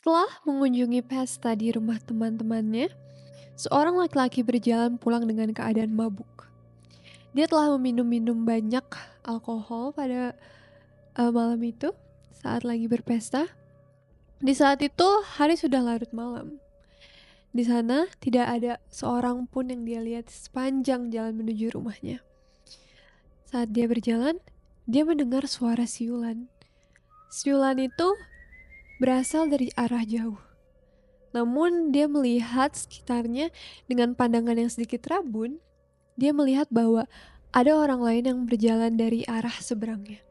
Setelah mengunjungi pesta di rumah teman-temannya, seorang laki-laki berjalan pulang dengan keadaan mabuk. Dia telah meminum-minum banyak alkohol pada malam itu saat lagi berpesta. Di saat itu hari sudah larut malam. Di sana tidak ada seorang pun yang dia lihat sepanjang jalan menuju rumahnya. Saat dia berjalan, dia mendengar suara siulan. Siulan itu berasal dari arah jauh. Namun dia melihat sekitarnya dengan pandangan yang sedikit rabun. Dia melihat bahwa ada orang lain yang berjalan dari arah seberangnya.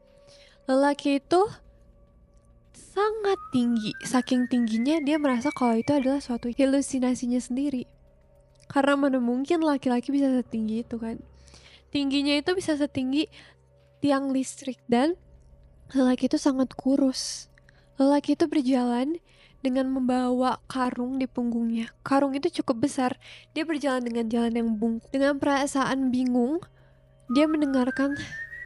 Lelaki itu sangat tinggi, saking tingginya dia merasa kalau itu adalah suatu halusinasinya sendiri. Karena mana mungkin laki-laki bisa setinggi itu kan. Tingginya itu bisa setinggi tiang listrik dan lelaki itu sangat kurus. Lelaki itu berjalan dengan membawa karung di punggungnya. Karung itu cukup besar. Dia berjalan dengan jalan yang bungkuk. Dengan perasaan bingung, dia mendengarkan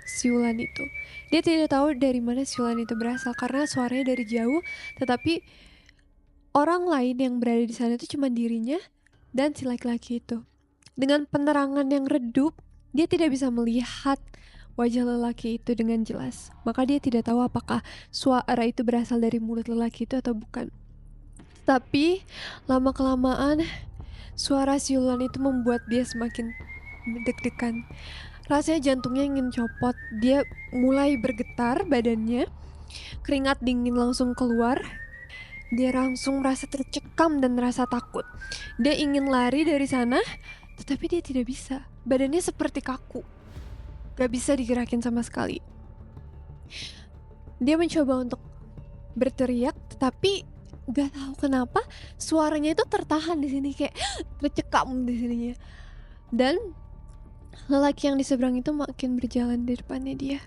siulan itu. Dia tidak tahu dari mana siulan itu berasal karena suaranya dari jauh, tetapi orang lain yang berada di sana itu cuma dirinya dan si laki-laki itu. Dengan penerangan yang redup, dia tidak bisa melihat wajah lelaki itu dengan jelas. Maka dia tidak tahu apakah suara itu berasal dari mulut lelaki itu atau bukan. Tapi lama-kelamaan suara siulan itu membuat dia semakin deg-degan. Rasanya jantungnya ingin copot. Dia mulai bergetar badannya. Keringat dingin langsung keluar. Dia langsung merasa tercekam dan merasa takut. Dia ingin lari dari sana, tetapi dia tidak bisa. Badannya seperti kaku. Gak bisa digerakin sama sekali. Dia mencoba untuk berteriak, tetapi gak tahu kenapa suaranya itu tertahan di sini, kayak tercekam di sininya. Dan lelaki yang di seberang itu makin berjalan di depannya dia.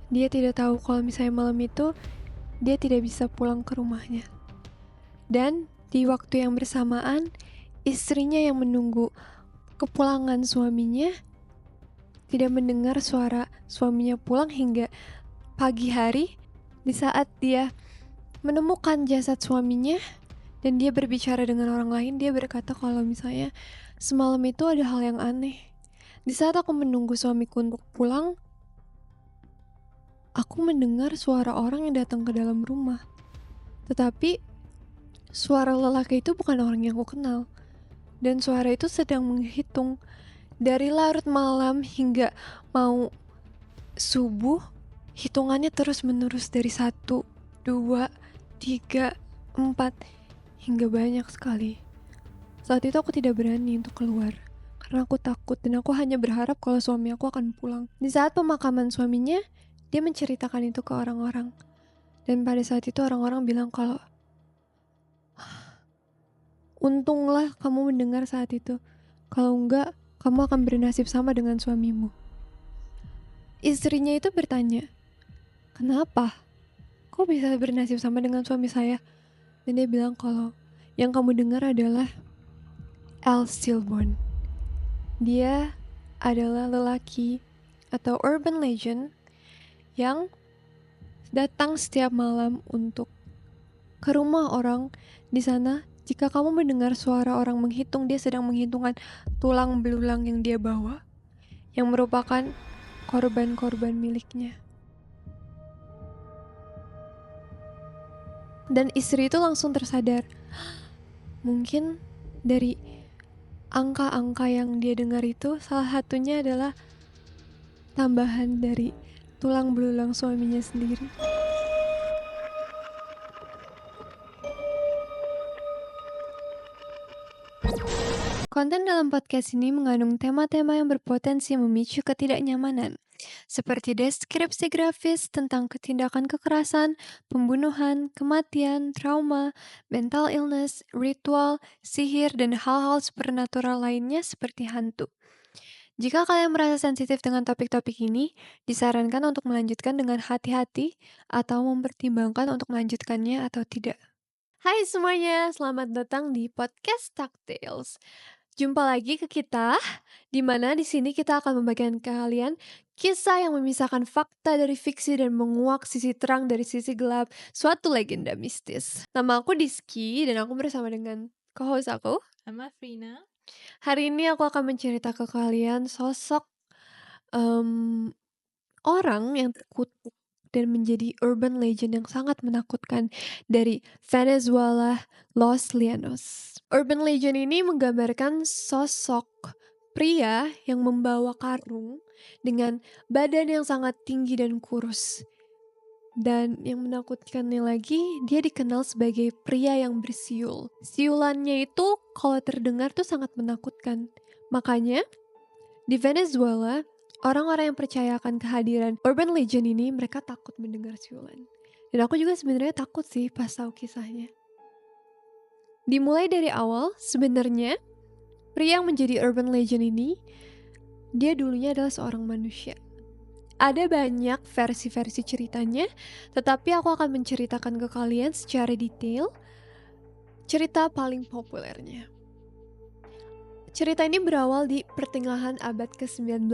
Dia tidak tahu kalau misalnya malam itu dia tidak bisa pulang ke rumahnya. Dan di waktu yang bersamaan, istrinya yang menunggu kepulangan suaminya tidak mendengar suara suaminya pulang hingga pagi hari. Di saat dia menemukan jasad suaminya dan dia berbicara dengan orang lain, dia berkata kalau misalnya semalam itu ada hal yang aneh. Di saat aku menunggu suamiku untuk pulang, aku mendengar suara orang yang datang ke dalam rumah. Tetapi suara lelaki itu bukan orang yang aku kenal. Dan suara itu sedang menghitung dari larut malam hingga mau subuh. Hitungannya terus menerus dari 1, 2, 3, 4 hingga banyak sekali. Saat itu aku tidak berani untuk keluar karena aku takut dan aku hanya berharap kalau suami aku akan pulang. Di saat pemakaman suaminya, dia menceritakan itu ke orang-orang. Dan pada saat itu orang-orang bilang kalau untunglah kamu mendengar saat itu. Kalau enggak, kamu akan bernasib sama dengan suamimu. Istrinya itu bertanya, kenapa? Kok bisa bernasib sama dengan suami saya? Dan dia bilang kalau yang kamu dengar adalah Al Stillborn. Dia adalah lelaki atau urban legend yang datang setiap malam untuk ke rumah orang di sana. Jika kamu mendengar suara orang menghitung, dia sedang menghitungkan tulang belulang yang dia bawa, yang merupakan korban-korban miliknya. Dan istri itu langsung tersadar, mungkin dari angka-angka yang dia dengar itu salah satunya adalah tambahan dari tulang belulang suaminya sendiri. Konten dalam podcast ini mengandung tema-tema yang berpotensi memicu ketidaknyamanan, seperti deskripsi grafis tentang tindakan kekerasan, pembunuhan, kematian, trauma, mental illness, ritual, sihir, dan hal-hal supernatural lainnya seperti hantu. Jika kalian merasa sensitif dengan topik-topik ini, disarankan untuk melanjutkan dengan hati-hati atau mempertimbangkan untuk melanjutkannya atau tidak. Hai semuanya, selamat datang di podcast Tactales. Jumpa lagi ke kita, di mana di sini kita akan membagikan ke kalian kisah yang memisahkan fakta dari fiksi dan menguak sisi terang dari sisi gelap suatu legenda mistis. Nama aku Diski dan aku bersama dengan co-host aku. Sama Frina. Hari ini aku akan menceritakan ke kalian sosok orang yang terkutuk dan menjadi urban legend yang sangat menakutkan dari Venezuela, Los Llanos. Urban legend ini menggambarkan sosok pria yang membawa karung dengan badan yang sangat tinggi dan kurus. Dan yang menakutkannya lagi, dia dikenal sebagai pria yang bersiul. Siulannya itu kalau terdengar tuh sangat menakutkan. Makanya di Venezuela, orang-orang yang percaya akan kehadiran urban legend ini, mereka takut mendengar siulan. Dan aku juga sebenarnya takut sih pas tahu kisahnya. Dimulai dari awal, sebenarnya pria yang menjadi urban legend ini, dia dulunya adalah seorang manusia. Ada banyak versi-versi ceritanya, tetapi aku akan menceritakan ke kalian secara detail cerita paling populernya. Cerita ini berawal di pertengahan abad ke-19,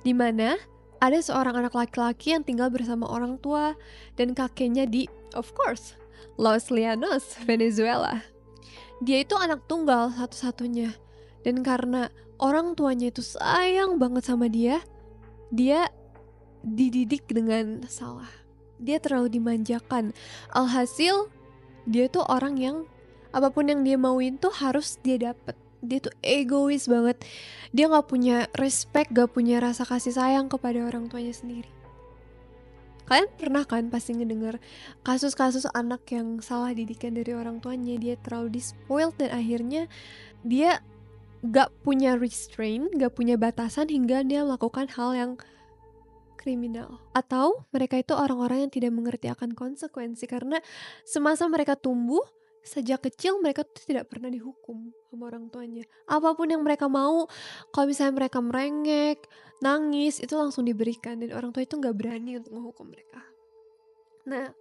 di mana ada seorang anak laki-laki yang tinggal bersama orang tua dan kakeknya di, of course, Los Llanos, Venezuela. Dia itu anak tunggal satu-satunya, dan karena orang tuanya itu sayang banget sama dia dididik dengan salah. Dia terlalu dimanjakan. Alhasil, dia tuh orang yang apapun yang dia mauin tuh harus dia dapet. Dia tuh egois banget. Dia gak punya respect, gak punya rasa kasih sayang kepada orang tuanya sendiri. Kalian pernah kan pasti ngedenger kasus-kasus anak yang salah didikan dari orang tuanya. Dia terlalu di-spoiled dan akhirnya dia gak punya restraint, gak punya batasan hingga dia melakukan hal yang kriminal. Atau mereka itu orang-orang yang tidak mengerti akan konsekuensi karena semasa mereka tumbuh, sejak kecil mereka tuh tidak pernah dihukum sama orang tuanya. Apapun yang mereka mau, kalau misalnya mereka merengek, nangis, itu langsung diberikan dan orang tua itu gak berani untuk menghukum mereka. Nah,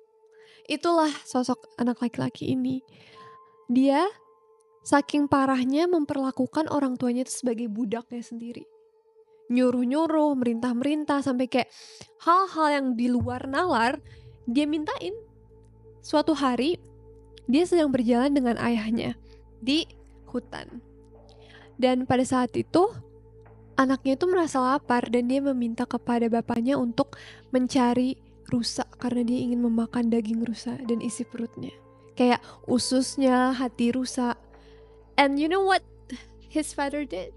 itulah sosok anak laki-laki ini. Dia saking parahnya memperlakukan orang tuanya itu sebagai budaknya sendiri. Nyuruh-nyuruh, merintah-merintah, sampai kayak hal-hal yang di luar nalar dia mintain. Suatu hari dia sedang berjalan dengan ayahnya di hutan, dan pada saat itu anaknya itu merasa lapar dan dia meminta kepada bapaknya untuk mencari rusa karena dia ingin memakan daging rusa dan isi perutnya, kayak ususnya, hati rusa. And you know what his father did?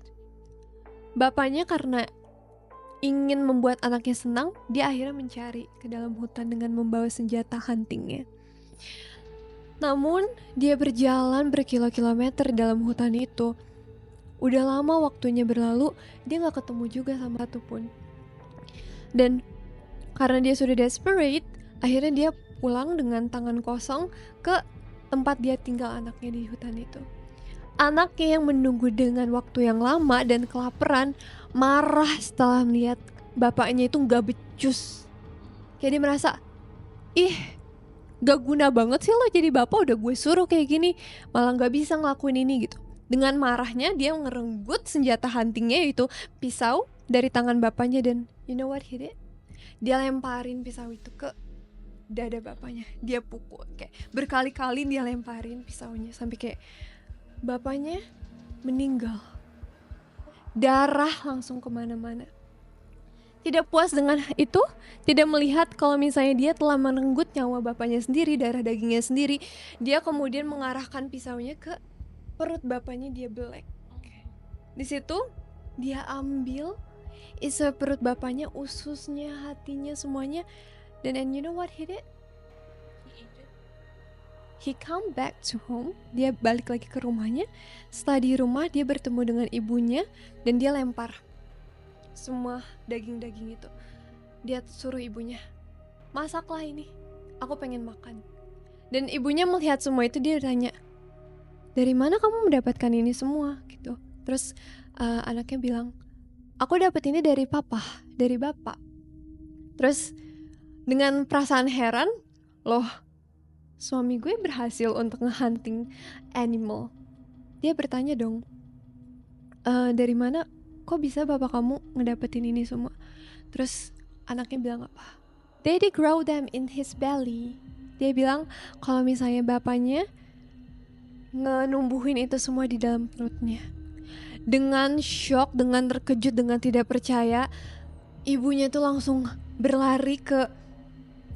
Bapaknya karena ingin membuat anaknya senang, dia akhirnya mencari ke dalam hutan dengan membawa senjata huntingnya. Namun, dia berjalan berkilo-kilometer dalam hutan itu. Udah lama waktunya berlalu, dia gak ketemu juga sama satu pun. Dan karena dia sudah desperate, akhirnya dia pulang dengan tangan kosong ke tempat dia tinggal anaknya di hutan itu. Anaknya yang menunggu dengan waktu yang lama dan kelaparan marah setelah melihat bapaknya itu gak becus. Kayak dia merasa, ih gak guna banget sih lo jadi bapak, udah gue suruh kayak gini malah gak bisa ngelakuin ini gitu. Dengan marahnya dia ngerenggut senjata huntingnya, yaitu pisau, dari tangan bapaknya. Dan you know what he did? Dia lemparin pisau itu ke dada bapaknya. Dia pukul kayak berkali-kali, dia lemparin pisaunya sampai kayak bapaknya meninggal. Darah langsung kemana-mana. Tidak puas dengan itu, tidak melihat kalau misalnya dia telah merenggut nyawa bapaknya sendiri, darah dagingnya sendiri, dia kemudian mengarahkan pisaunya ke perut bapaknya, dia belek. Di situ dia ambil isi perut bapaknya, ususnya, hatinya, semuanya. And you know what he did? He come back to home. Dia balik lagi ke rumahnya. Setelah di rumah dia bertemu dengan ibunya dan dia lempar semua daging-daging itu. Dia suruh ibunya, masaklah ini, aku pengen makan. Dan ibunya melihat semua itu, dia tanya, dari mana kamu mendapatkan ini semua gitu. Terus anaknya bilang, aku dapat ini dari papa, dari bapak. Terus dengan perasaan heran, loh, suami gue berhasil untuk nge-hunting animal. Dia bertanya dong, Dari mana? Kok bisa bapak kamu ngedapetin ini semua?" Terus anaknya bilang apa? "Daddy grow them in his belly." Dia bilang kalau misalnya bapaknya ngenumbuhin itu semua di dalam perutnya. Dengan shock, dengan terkejut, dengan tidak percaya, ibunya tuh langsung berlari ke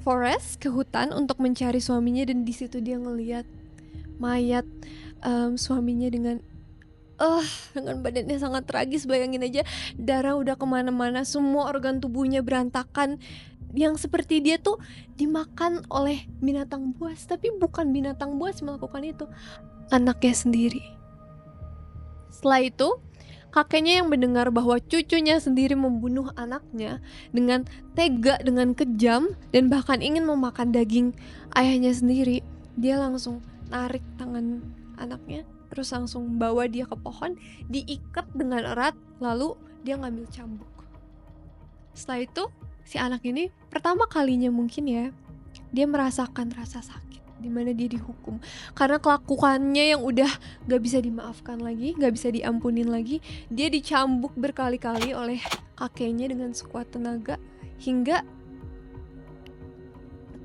forest, ke hutan untuk mencari suaminya, dan di situ dia ngeliat mayat suaminya dengan badannya sangat tragis. Bayangin aja, darah udah kemana-mana, semua organ tubuhnya berantakan, yang seperti dia tuh dimakan oleh binatang buas. Tapi bukan binatang buas melakukan itu, anaknya sendiri. Setelah itu, kakeknya yang mendengar bahwa cucunya sendiri membunuh anaknya dengan tega, dengan kejam, dan bahkan ingin memakan daging ayahnya sendiri, dia langsung narik tangan anaknya, terus langsung bawa dia ke pohon, diikat dengan erat, lalu dia ngambil cambuk. Setelah itu, si anak ini pertama kalinya mungkin ya, dia merasakan rasa sakit dimana dia dihukum karena kelakuannya yang udah gak bisa dimaafkan lagi, gak bisa diampunin lagi. Dia dicambuk berkali-kali oleh kakeknya dengan sekuat tenaga hingga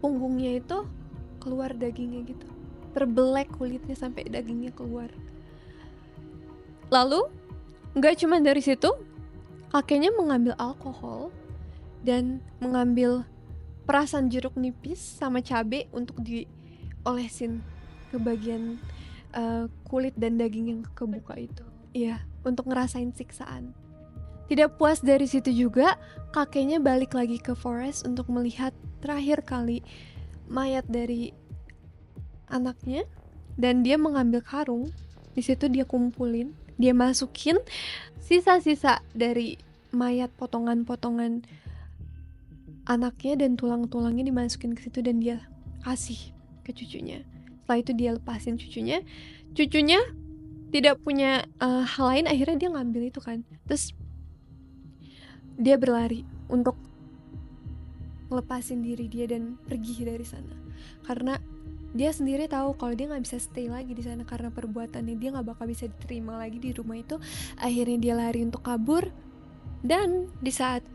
punggungnya itu keluar dagingnya gitu, terbelek kulitnya sampai dagingnya keluar. Lalu gak cuma dari situ, kakeknya mengambil alkohol dan mengambil perasan jeruk nipis sama cabai untuk diolesin ke bagian kulit dan daging yang kebuka itu. Iya, untuk ngerasain siksaan. Tidak puas dari situ juga, kakeknya balik lagi ke forest untuk melihat terakhir kali mayat dari anaknya, dan dia mengambil karung. Di situ dia kumpulin, dia masukin sisa-sisa dari mayat, potongan-potongan anaknya dan tulang-tulangnya dimasukin ke situ dan dia kasih ke cucunya. Setelah itu dia lepasin cucunya. Cucunya tidak punya hal lain, akhirnya dia ngambil itu kan. Terus dia berlari untuk ngelepasin diri dia dan pergi dari sana. Karena dia sendiri tahu kalau dia nggak bisa stay lagi di sana karena perbuatannya, dia nggak bakal bisa diterima lagi di rumah itu. Akhirnya dia lari untuk kabur, dan di saat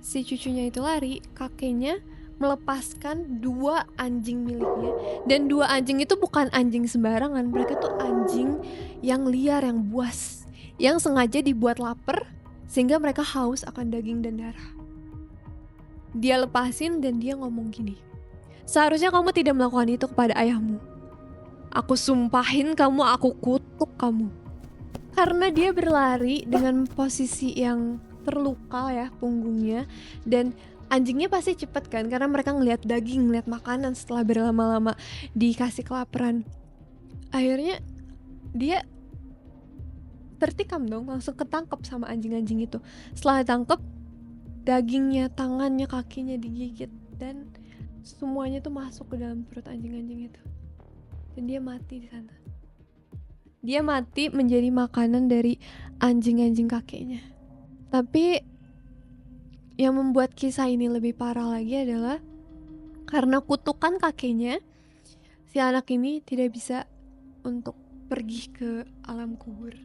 si cucunya itu lari, kakeknya melepaskan 2 anjing miliknya. Dan 2 anjing itu bukan anjing sembarangan, mereka tuh anjing yang liar, yang buas, yang sengaja dibuat lapar sehingga mereka haus akan daging dan darah. Dia lepasin dan dia ngomong gini, "Seharusnya kamu tidak melakukan itu kepada ayahmu. Aku sumpahin kamu, aku kutuk kamu." Karena dia berlari dengan posisi yang terluka ya punggungnya, dan anjingnya pasti cepet kan karena mereka ngelihat daging, ngelihat makanan setelah berlama-lama dikasih kelaparan. Akhirnya dia tertikam dong, langsung ketangkep sama anjing-anjing itu. Setelah ditangkep, dagingnya, tangannya, kakinya digigit dan semuanya tuh masuk ke dalam perut anjing-anjing itu. Dan dia mati di sana. Dia mati menjadi makanan dari anjing-anjing kakeknya. Tapi yang membuat kisah ini lebih parah lagi adalah karena kutukan kakeknya, si anak ini tidak bisa untuk pergi ke alam kubur.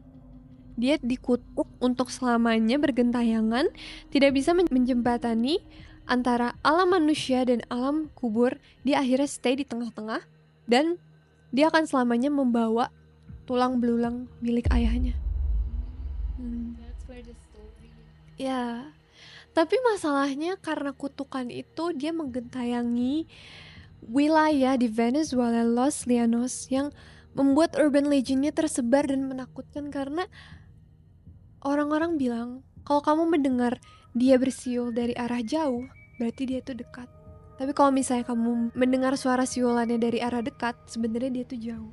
Dia dikutuk untuk selamanya bergentayangan, tidak bisa menjembatani antara alam manusia dan alam kubur. Dia akhirnya stay di tengah-tengah, dan dia akan selamanya membawa tulang belulang milik ayahnya. That's where the story. Ya, tapi masalahnya karena kutukan itu dia menggentayangi wilayah di Venezuela, Los Llanos, yang membuat urban legendnya tersebar dan menakutkan karena orang-orang bilang kalau kamu mendengar dia bersiul dari arah jauh, berarti dia tuh dekat. Tapi kalau misalnya kamu mendengar suara siulannya dari arah dekat, sebenarnya dia tuh jauh.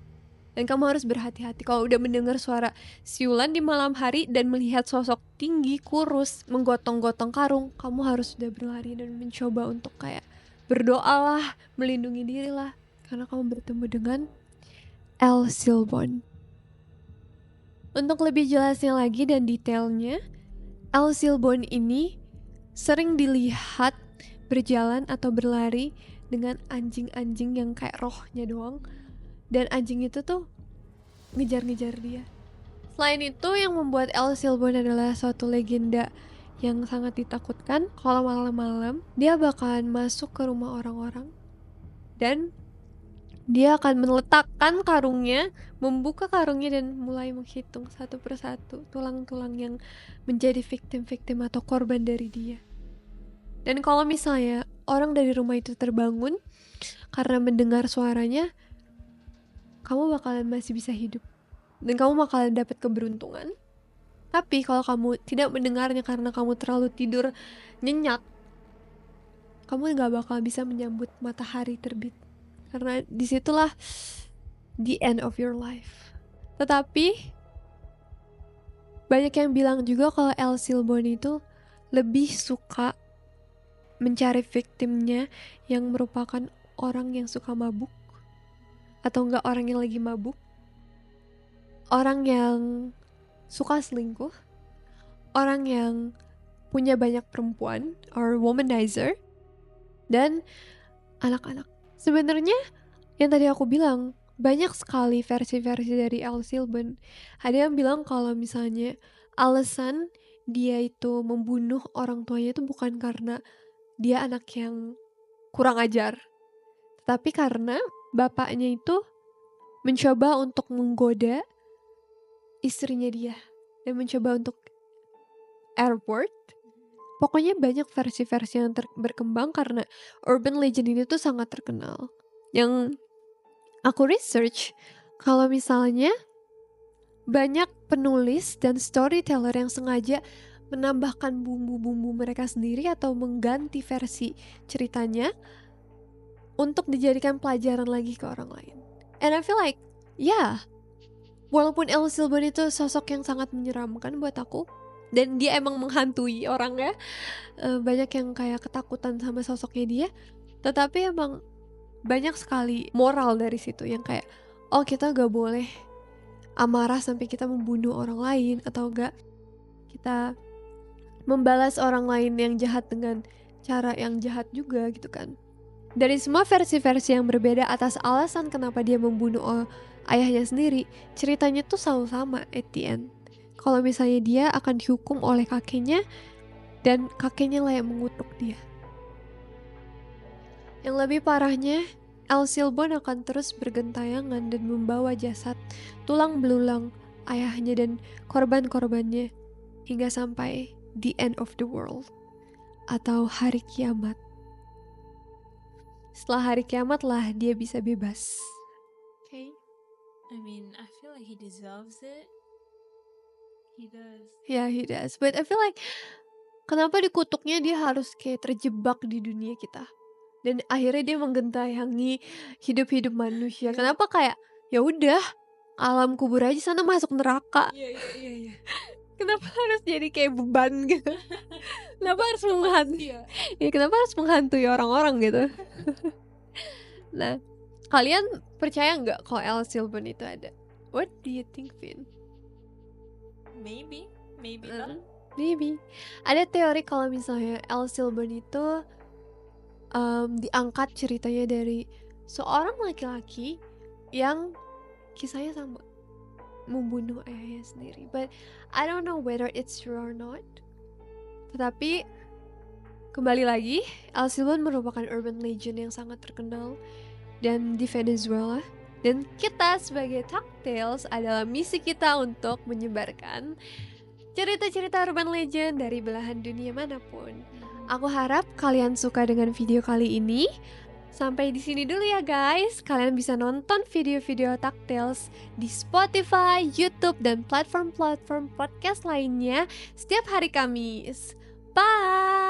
Dan kamu harus berhati-hati kalau udah mendengar suara siulan di malam hari dan melihat sosok tinggi, kurus, menggotong-gotong karung, kamu harus sudah berlari dan mencoba untuk kayak berdoalah, melindungi dirilah, karena kamu bertemu dengan El Silbon. Untuk lebih jelasnya lagi dan detailnya, El Silbon ini sering dilihat berjalan atau berlari dengan anjing-anjing yang kayak rohnya doang. Dan anjing itu tuh ngejar-ngejar dia Selain itu, yang membuat El Silbon adalah suatu legenda yang sangat ditakutkan. Kalau malam-malam dia bakalan masuk ke rumah orang-orang dan dia akan meletakkan karungnya, membuka karungnya dan mulai menghitung satu persatu tulang-tulang yang menjadi victim-victim atau korban dari dia. Dan kalau misalnya orang dari rumah itu terbangun karena mendengar suaranya, kamu bakalan masih bisa hidup dan kamu bakalan dapat keberuntungan. Tapi kalau kamu tidak mendengarnya karena kamu terlalu tidur nyenyak, kamu gak bakal bisa menyambut matahari terbit, karena disitulah the end of your life. Tetapi banyak yang bilang juga kalau El Silbon itu lebih suka mencari victimnya yang merupakan orang yang suka mabuk, atau enggak orang yang lagi mabuk, orang yang suka selingkuh, orang yang punya banyak perempuan or womanizer, dan anak-anak. Sebenarnya yang tadi aku bilang, banyak sekali versi-versi dari El Silbon. Ada yang bilang kalau misalnya alasan dia itu membunuh orang tuanya itu bukan karena dia anak yang kurang ajar, tapi karena bapaknya itu mencoba untuk menggoda istrinya dia dan mencoba untuk airport. Pokoknya banyak versi-versi yang berkembang karena urban legend ini tuh sangat terkenal. Yang aku research, kalau misalnya banyak penulis dan storyteller yang sengaja menambahkan bumbu-bumbu mereka sendiri atau mengganti versi ceritanya untuk dijadikan pelajaran lagi ke orang lain. And I feel like, walaupun El Silbon itu sosok yang sangat menyeramkan buat aku, dan dia emang menghantui orang ya, banyak yang kayak ketakutan sama sosoknya dia, tetapi emang banyak sekali moral dari situ yang kayak, oh kita gak boleh amarah sampai kita membunuh orang lain, atau gak kita membalas orang lain yang jahat dengan cara yang jahat juga gitu kan. Dari semua versi-versi yang berbeda atas alasan kenapa dia membunuh ayahnya sendiri, ceritanya tuh selalu sama at the end. Kalau misalnya dia akan dihukum oleh kakeknya dan kakeknya lah yang mengutuk dia. Yang lebih parahnya, El Silbon akan terus bergentayangan dan membawa jasad tulang belulang ayahnya dan korban-korbannya hingga sampai the end of the world atau hari kiamat. Setelah hari kiamat lah dia bisa bebas. Okay. I mean, I feel like he deserves it. He does. Yeah, he does. But I feel like kenapa dikutuknya dia harus kayak terjebak di dunia kita, dan akhirnya dia menggentayangi hidup-hidup manusia. Kenapa kayak ya udah alam kubur aja sana, masuk neraka. Iya. Kenapa harus jadi kayak beban gitu? Kenapa harus menghantui? Ya, kenapa harus menghantui orang-orang gitu? Nah, kalian percaya nggak kalau El Silbon itu ada? What do you think, Vin? Maybe not. Maybe. Ada teori kalau misalnya El Silbon itu diangkat ceritanya dari seorang laki-laki yang kisahnya sama, membunuh ayahnya sendiri. But I don't know whether it's true or not. Tetapi kembali lagi, El Silbon merupakan urban legend yang sangat terkenal dan di Venezuela. Dan kita sebagai Tactales adalah misi kita untuk menyebarkan cerita-cerita urban legend dari belahan dunia manapun. Aku harap kalian suka dengan video kali ini. Sampai di sini dulu ya guys. Kalian bisa nonton video-video Tactales di Spotify, YouTube, dan platform-platform podcast lainnya setiap hari Kamis. Bye!